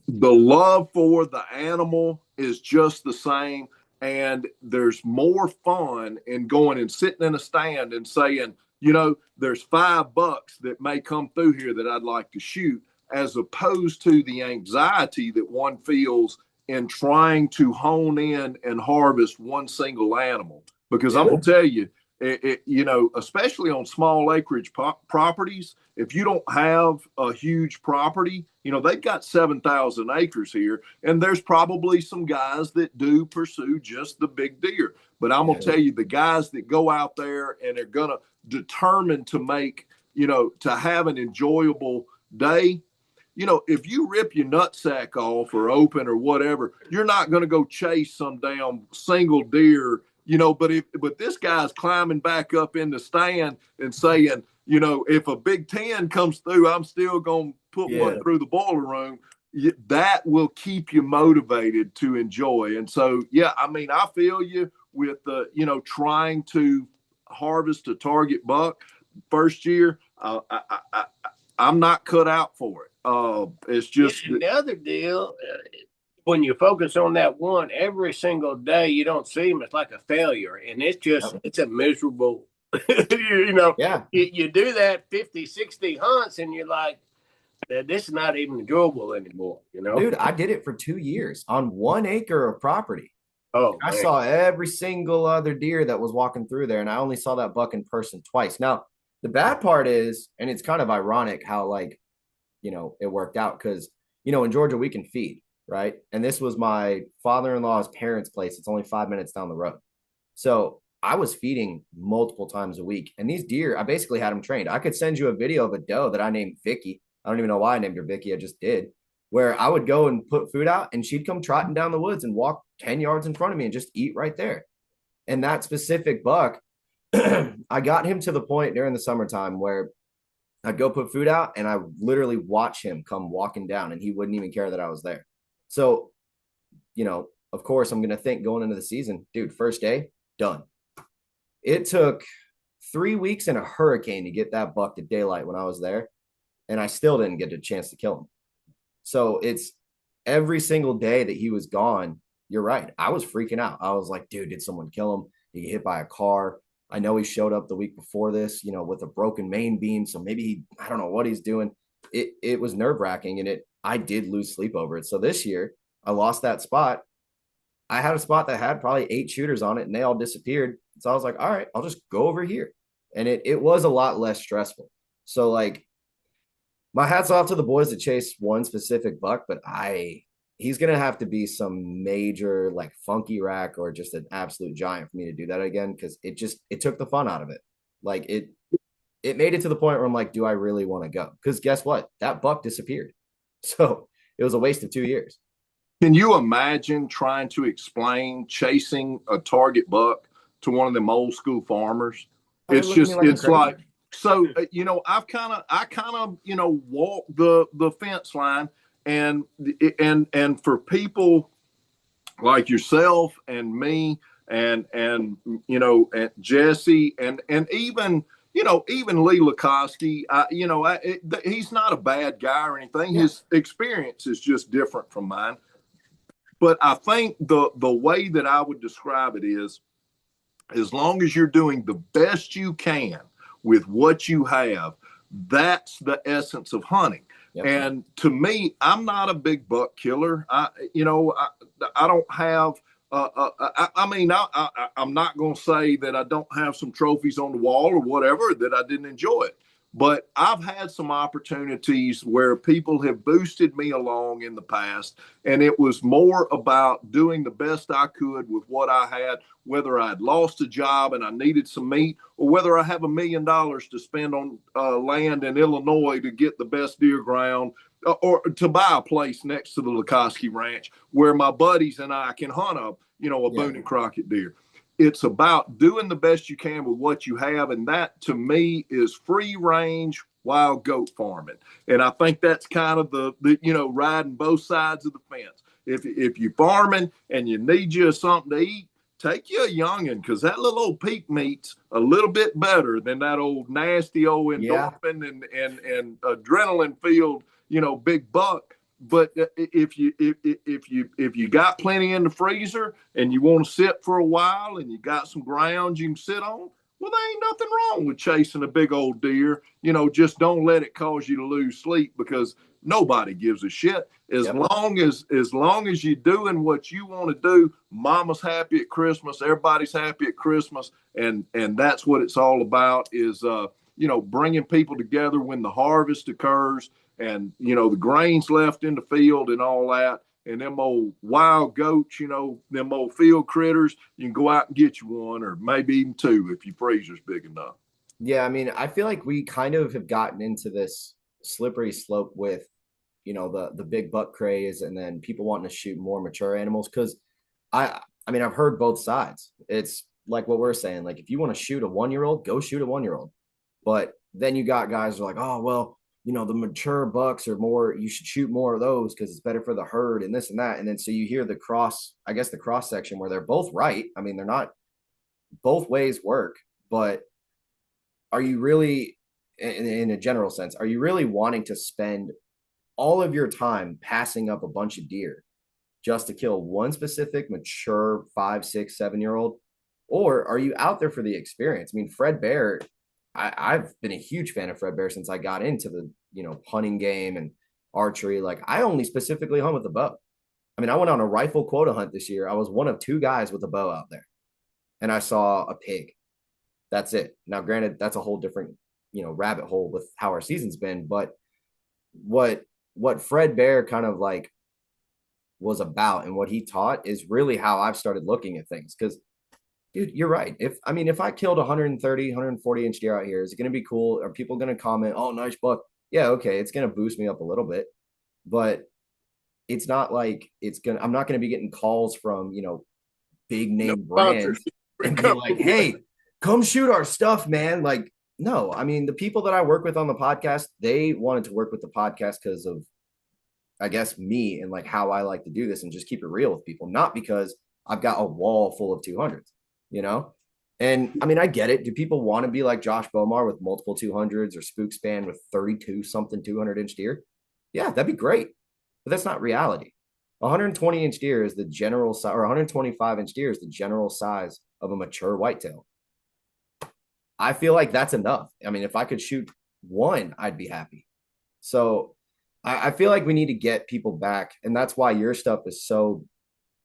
love for the animal is just the same. And there's more fun in going and sitting in a stand and saying, there's 5 bucks that may come through here that I'd like to shoot, as opposed to the anxiety that one feels in trying to hone in and harvest one single animal. Because I'm going to tell you, especially on small acreage properties, if you don't have a huge property, they've got 7,000 acres here, and there's probably some guys that do pursue just the big deer. But I'm going to tell you, the guys that go out there and are going to determine to make, to have an enjoyable day, if you rip your nutsack off or open or whatever, you're not going to go chase some damn single deer, but this guy's climbing back up in the stand and saying, if a Big Ten comes through, I'm still going to put one through the boiler room. That will keep you motivated to enjoy. And so, I feel you with the, trying to harvest a target buck first year. I'm not cut out for it. It's just the other deal. When you focus on that one every single day, you don't see them. It's like a failure, and it's a miserable. You do that 50, 60 hunts, and you're like, this is not even enjoyable anymore. Dude, I did it for 2 years on 1 acre of property. Oh, I saw every single other deer that was walking through there, and I only saw that buck in person twice. Now, the bad part is, and it's kind of ironic how it worked out, because, in Georgia, we can feed, right? And this was my father-in-law's parents' place. It's only 5 minutes down the road. So I was feeding multiple times a week. And these deer, I basically had them trained. I could send you a video of a doe that I named Vicky. I don't even know why I named her Vicky. I just did. Where I would go and put food out, and she'd come trotting down the woods and walk 10 yards in front of me and just eat right there. And that specific buck, I got him to the point during the summertime where I'd go put food out, and I literally watch him come walking down, and he wouldn't even care that I was there. So, of course, I'm going to think going into the season, dude, first day, done. It took 3 weeks and a hurricane to get that buck to daylight when I was there, and I still didn't get a chance to kill him. So it's every single day that he was gone. You're right. I was freaking out. I was like, dude, did someone kill him? Did he get hit by a car? I know he showed up the week before this, with a broken main beam. So maybe I don't know what he's doing. It was nerve wracking, and I did lose sleep over it. So this year I lost that spot. I had a spot that had probably 8 shooters on it, and they all disappeared. So I was like, all right, I'll just go over here. And it was a lot less stressful. So my hat's off to the boys that chase one specific buck, but he's going to have to be some major funky rack or just an absolute giant for me to do that again. Cause it took the fun out of it. It made it to the point where I'm like, do I really want to go? Cause guess what? That buck disappeared. So it was a waste of 2 years. Can you imagine trying to explain chasing a target buck to one of them old school farmers? It's just, it's like, so, I kind of, walk the fence line, and for people like yourself and me and Jesse and even, even Lee Lukoski, he's not a bad guy or anything. Yeah. His experience is just different from mine. But I think the way that I would describe it is, as long as you're doing the best you can with what you have, that's the essence of hunting. Yep. And to me, I'm not a big buck killer. I don't have. I'm not going to say that I don't have some trophies on the wall or whatever that I didn't enjoy it. But I've had some opportunities where people have boosted me along in the past, and it was more about doing the best I could with what I had, whether I'd lost a job and I needed some meat, or whether I have $1 million to spend on land in Illinois to get the best deer ground, or to buy a place next to the Lukoski Ranch where my buddies and I can hunt a Boone and Crockett deer. It's about doing the best you can with what you have. And that, to me, is free range wild goat farming. And I think that's kind of the riding both sides of the fence. If you're farming and you need you something to eat, take you a youngin', because that little old peak meat's a little bit better than that old nasty old endorphin and adrenaline filled, big buck. But if you got plenty in the freezer and you want to sit for a while and you got some ground you can sit on, Well, there ain't nothing wrong with chasing a big old deer. Just don't let it cause you to lose sleep, because nobody gives a shit. As Yep. long as you're doing what you want to do, mama's happy at Christmas, everybody's happy at Christmas, and that's what it's all about, is bringing people together when the harvest occurs, and the grain's left in the field and all that. And them old wild goats, them old field critters, you can go out and get you one, or maybe even two if your freezer's big enough. Yeah, I mean, I feel like we kind of have gotten into this slippery slope with, the big buck craze, and then people wanting to shoot more mature animals. Because I mean, I've heard both sides. It's like what we're saying. Like, if you want to shoot a 1-year-old, go shoot a 1-year-old. But then you got guys who are like, oh well, the mature bucks are more. You should shoot more of those because it's better for the herd and this and that. And then so you hear the cross section where they're both right. I mean, they're not, both ways work, but are you really, in a general sense, are you really wanting to spend all of your time passing up a bunch of deer just to kill one specific mature 5, 6, 7-year-old? Or are you out there for the experience? I mean, Fred Bear, I've been a huge fan of Fred Bear since I got into the, hunting game and archery. Like, I only specifically hunt with a bow. I mean, I went on a rifle quota hunt this year. I was one of 2 guys with a bow out there, and I saw a pig. That's it. Now, granted, that's a whole different, rabbit hole with how our season's been. But what Fred Bear kind of like was about, and what he taught, is really how I've started looking at things. Because, dude, you're right. If I killed 130, 140 inch deer out here, is it going to be cool? Are people going to comment, "Oh, nice buck"? Yeah, okay, it's going to boost me up a little bit, but it's not like I'm not going to be getting calls from big name brands and be like, "Hey, come shoot our stuff, man." Like, no, I mean, the people that I work with on the podcast, they wanted to work with the podcast because of, I guess, me and like how I like to do this and just keep it real with people, not because I've got a wall full of 200s, you know? And I mean, I get it. Do people want to be like Josh Bomar with multiple 200s, or Spook Span with 32 something 200-inch deer? Yeah, that'd be great. But that's not reality. 120-inch deer is the general size, or 125-inch deer is the general size of a mature whitetail. I feel like that's enough. I mean, if I could shoot one, I'd be happy. So I feel like we need to get people back. And that's why your stuff is so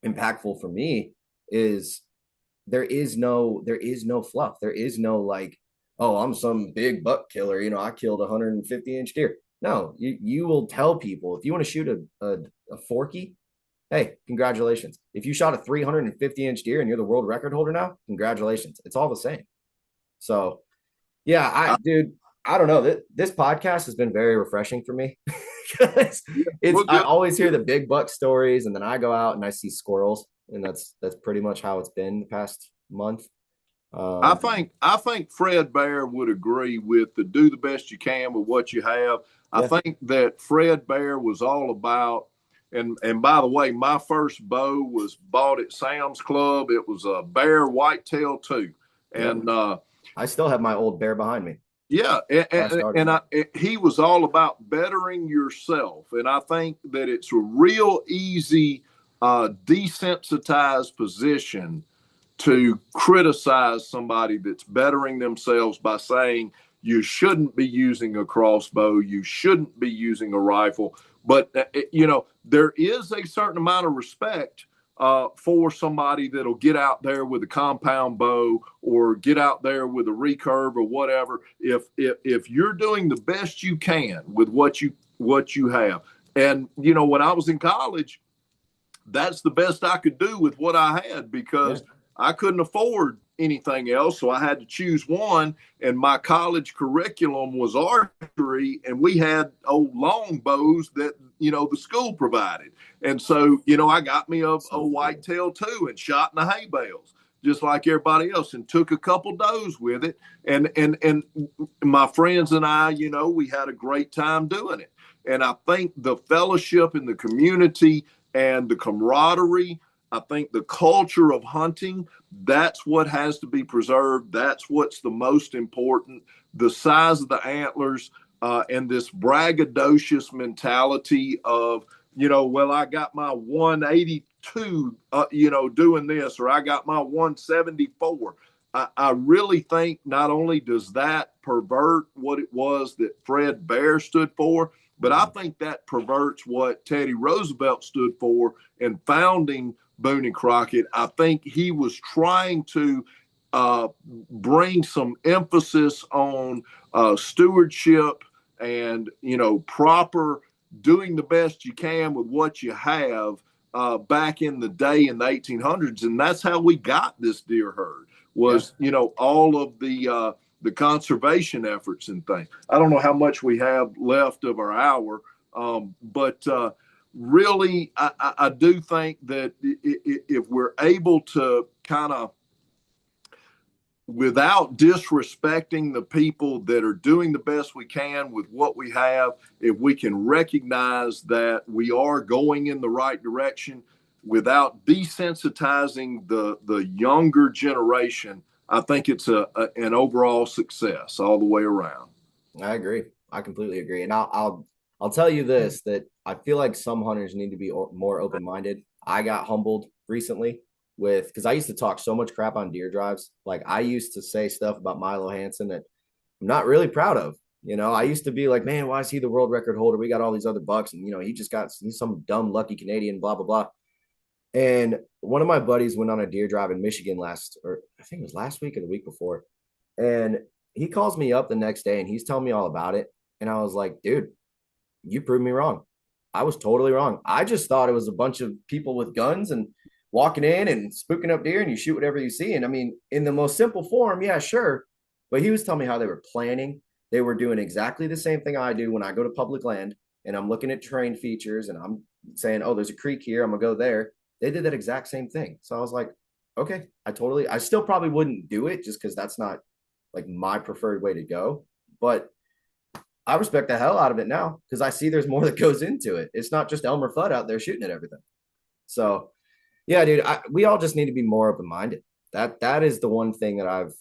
impactful for me, is there is no fluff. There is no like, oh, I'm some big buck killer. I killed 150-inch deer. No, you will tell people, if you want to shoot a forky, hey, congratulations. If you shot a 350-inch deer and you're the world record holder now, congratulations. It's all the same. So, yeah, dude, I don't know. This podcast has been very refreshing for me. I always hear the big buck stories, and then I go out and I see squirrels, and that's pretty much how it's been the past month. I think Fred Bear would agree with the do the best you can with what you have. I think that Fred Bear was all about, and by the way, my first bow was bought at Sam's Club. It was a Bear Whitetail 2. And I still have my old Bear behind me. Yeah, and he was all about bettering yourself. And I think that it's a real easy, desensitized position to criticize somebody that's bettering themselves by saying you shouldn't be using a crossbow, you shouldn't be using a rifle. But, there is a certain amount of respect for somebody that'll get out there with a compound bow, or get out there with a recurve or whatever. If you're doing the best you can with what you have. And, when I was in college, that's the best I could do with what I had, because I couldn't afford anything else. So I had to choose one, and my college curriculum was archery, and we had old long bows that, the school provided. And so, I got me a whitetail 2 and shot in the hay bales, just like everybody else, and took a couple does with it. And my friends and I, we had a great time doing it. And I think the fellowship in the community and the camaraderie, I think the culture of hunting, that's what has to be preserved. That's what's the most important. The size of the antlers, and this braggadocious mentality of, well, I got my 182, doing this, or I got my 174. I really think not only does that pervert what it was that Fred Bear stood for, but I think that perverts what Teddy Roosevelt stood for in founding Boone and Crockett. I think he was trying to bring some emphasis on stewardship and, proper doing the best you can with what you have back in the day in the 1800s. And that's how we got this deer herd was, all of the conservation efforts and things. I don't know how much we have left of our hour, but really, I do think that if we're able to kind of, without disrespecting the people that are doing the best we can with what we have, if we can recognize that we are going in the right direction without desensitizing the younger generation, I think it's an overall success all the way around. I agree. I completely agree. And I'll tell you this, that I feel like some hunters need to be more open-minded. I got humbled recently because I used to talk so much crap on deer drives. Like I used to say stuff about Milo Hansen that I'm not really proud of. I used to be like, man, why is he the world record holder? We got all these other bucks, and he's some dumb lucky Canadian, blah blah blah. And one of my buddies went on a deer drive in Michigan I think it was last week or the week before, and he calls me up the next day and he's telling me all about it. And I was like, dude, you proved me wrong. I was totally wrong. I just thought it was a bunch of people with guns and walking in and spooking up deer and you shoot whatever you see. And I mean, in the most simple form, yeah, sure. But he was telling me how they were planning. They were doing exactly the same thing I do when I go to public land and I'm looking at terrain features and I'm saying, oh, there's a creek here, I'm gonna go there. They did that exact same thing. So I was like, okay, I still probably wouldn't do it just because that's not like my preferred way to go. But I respect the hell out of it now because I see there's more that goes into it. It's not just Elmer Fudd out there shooting at everything. So yeah, dude, we all just need to be more open-minded. That is the one thing that I've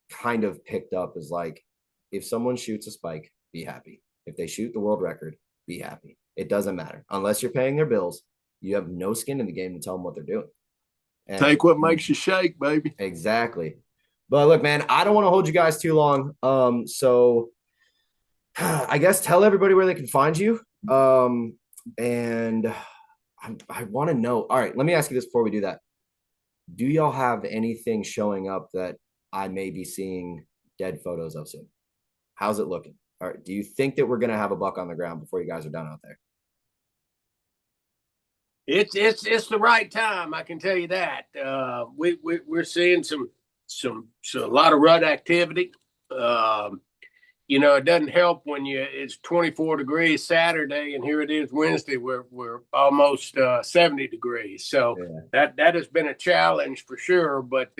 kind of picked up is like, if someone shoots a spike, be happy. If they shoot the world record, be happy. It doesn't matter. Unless you're paying their bills, you have no skin in the game to tell them what they're doing. And take what makes you shake, baby. Exactly. But look, man, I don't want to hold you guys too long. So I guess tell everybody where they can find you. And I want to know. All right, let me ask you this before we do that. Do y'all have anything showing up that I may be seeing dead photos of soon? How's it looking? All right, do you think that we're gonna have a buck on the ground before you guys are done out there? It's the right time. I can tell you that. We're seeing a lot of rut activity. It doesn't help when it's 24 degrees Saturday and here it is Wednesday. We're almost 70 degrees. So yeah. that has been a challenge for sure. But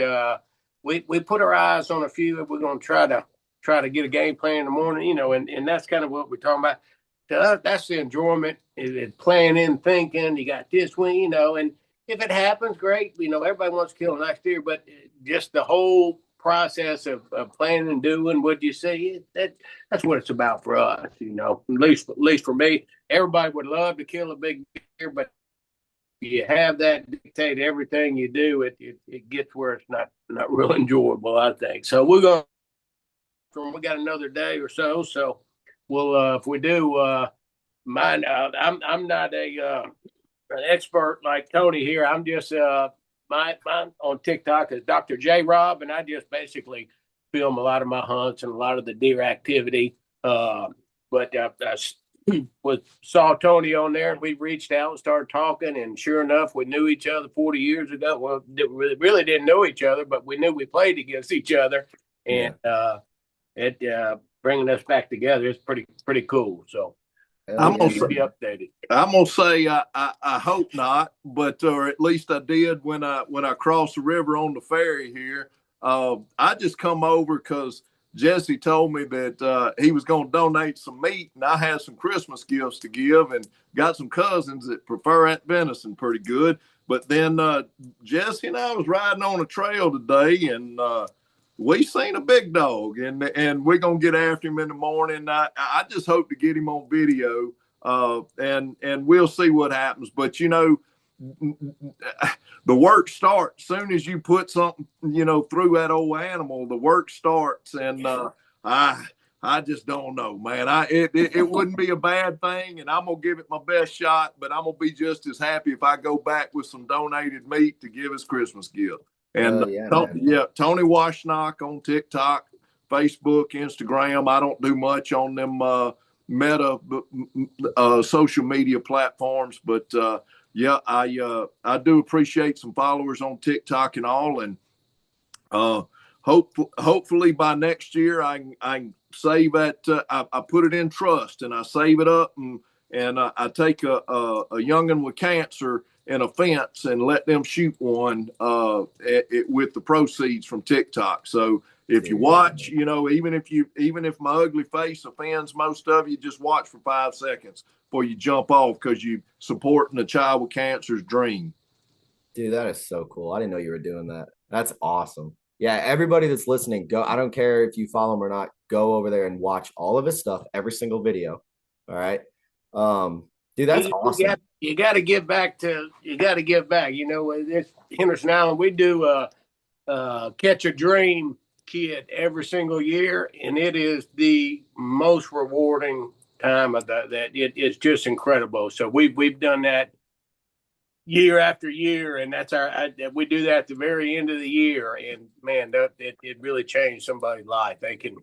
we put our eyes on a few. We're going to try to get a game plan in the morning. And that's kind of what we're talking about. To us, that's the enjoyment. Is planning, thinking. You got this one, and if it happens, great. Everybody wants to kill a nice deer, but just the whole process of planning and doing what you see, that's what it's about for us. At least for me, everybody would love to kill a big deer, but you have that dictate everything you do. It gets where it's not real enjoyable, I think. So we got another day or so. So we'll if we do, I'm not an expert like Tony here. I'm just mine on TikTok is Dr. J Rob, and I just basically film a lot of my hunts and a lot of the deer activity. But I saw Tony on there, and we reached out and started talking, and sure enough, we knew each other 40 years ago. Well, we really didn't know each other, but we knew we played against each other, and it bringing us back together is pretty cool. So I'm gonna be updated. I'm gonna say I hope not, but or at least I did when I crossed the river on the ferry here. I just come over because Jesse told me that he was going to donate some meat, and I had some Christmas gifts to give, and got some cousins that prefer that venison pretty good. But then Jesse and I was riding on a trail today, and we seen a big dog, and we're gonna get after him in the morning. I just hope to get him on video, and we'll see what happens. But the work starts soon as you put something, through that old animal. The work starts, and I just don't know, man. It wouldn't be a bad thing, and I'm gonna give it my best shot. But I'm gonna be just as happy if I go back with some donated meat to give as Christmas gift. And Tony Washnock on TikTok, Facebook, Instagram. I don't do much on them meta social media platforms, but I do appreciate some followers on TikTok and all, and hopefully by next year I can save that. I put it in trust and I save it up, and I take a youngin with cancer in a fence and let them shoot one with the proceeds from TikTok. So if you watch, even if my ugly face offends most of you, just watch for 5 seconds before you jump off, because you supporting a child with cancer's dream. Dude, that is so cool. I didn't know you were doing that. That's awesome. Yeah, everybody that's listening, go. I don't care if you follow him or not. Go over there and watch all of his stuff, every single video. All right. Dude, that's awesome. You got to give back. It's Henderson Island. We do Catch a Dream kit every single year, and it is the most rewarding time of that. It's just incredible. So we've done that year after year, and we do that at the very end of the year. And man, it really changed somebody's life. They can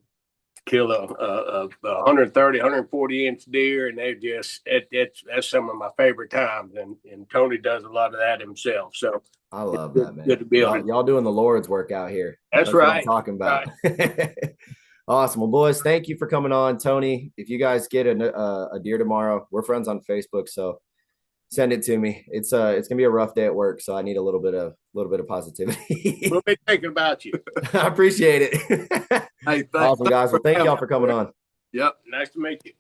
kill a 130, 140 inch deer, and that's some of my favorite times. And Tony does a lot of that himself. So I love that, man. Good to be y'all doing the Lord's work out here. That's right. What I'm talking about. Right. Awesome. Well, boys, thank you for coming on. Tony, if you guys get a deer tomorrow, we're friends on Facebook, so send it to me. It's gonna be a rough day at work, so I need a little bit of positivity. We'll be thinking about you. I appreciate it. Hey, awesome, guys. Well, thank y'all for coming on. Yep. Nice to meet you.